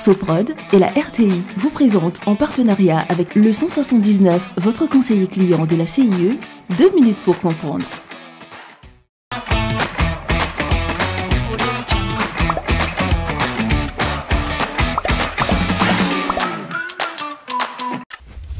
Soprod et la RTI vous présentent en partenariat avec le 179, votre conseiller client de la CIE, 2 minutes pour comprendre.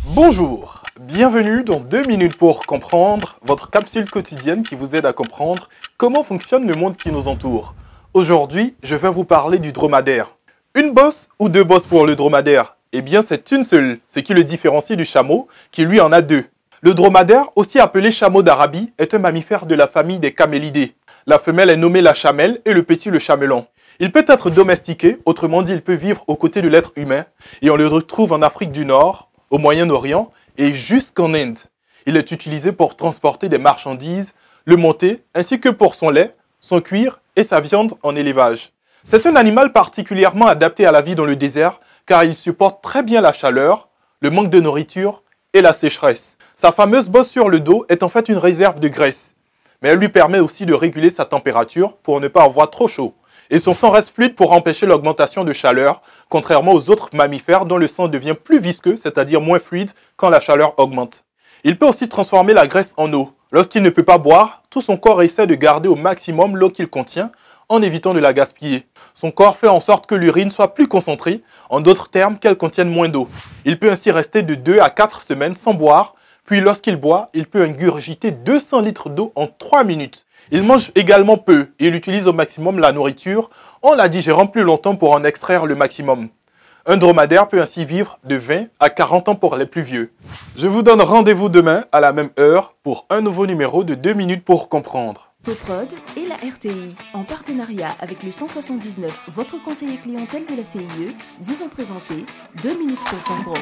Bonjour, bienvenue dans 2 minutes pour comprendre, votre capsule quotidienne qui vous aide à comprendre comment fonctionne le monde qui nous entoure. Aujourd'hui, je vais vous parler du dromadaire. Une bosse ou 2 bosses pour le dromadaire? Eh bien, c'est une seule, ce qui le différencie du chameau, qui lui en a 2. Le dromadaire, aussi appelé chameau d'Arabie, est un mammifère de la famille des camélidés. La femelle est nommée la chamelle et le petit le chamelon. Il peut être domestiqué, autrement dit, il peut vivre aux côtés de l'être humain, et on le retrouve en Afrique du Nord, au Moyen-Orient et jusqu'en Inde. Il est utilisé pour transporter des marchandises, le monter, ainsi que pour son lait, son cuir et sa viande en élevage. C'est un animal particulièrement adapté à la vie dans le désert car il supporte très bien la chaleur, le manque de nourriture et la sécheresse. Sa fameuse bosse sur le dos est en fait une réserve de graisse, mais elle lui permet aussi de réguler sa température pour ne pas avoir trop chaud. Et son sang reste fluide pour empêcher l'augmentation de chaleur, contrairement aux autres mammifères dont le sang devient plus visqueux, c'est-à-dire moins fluide quand la chaleur augmente. Il peut aussi transformer la graisse en eau. Lorsqu'il ne peut pas boire, tout son corps essaie de garder au maximum l'eau qu'il contient, en évitant de la gaspiller. Son corps fait en sorte que l'urine soit plus concentrée, en d'autres termes qu'elle contienne moins d'eau. Il peut ainsi rester de 2 à 4 semaines sans boire, puis lorsqu'il boit, il peut ingurgiter 200 litres d'eau en 3 minutes. Il mange également peu et il utilise au maximum la nourriture en la digérant plus longtemps pour en extraire le maximum. Un dromadaire peut ainsi vivre de 20 à 40 ans pour les plus vieux. Je vous donne rendez-vous demain à la même heure pour un nouveau numéro de 2 minutes pour comprendre. Soprod et la RTI, en partenariat avec le 179, votre conseiller clientèle de la CIE, vous ont présenté 2 minutes pour comprendre.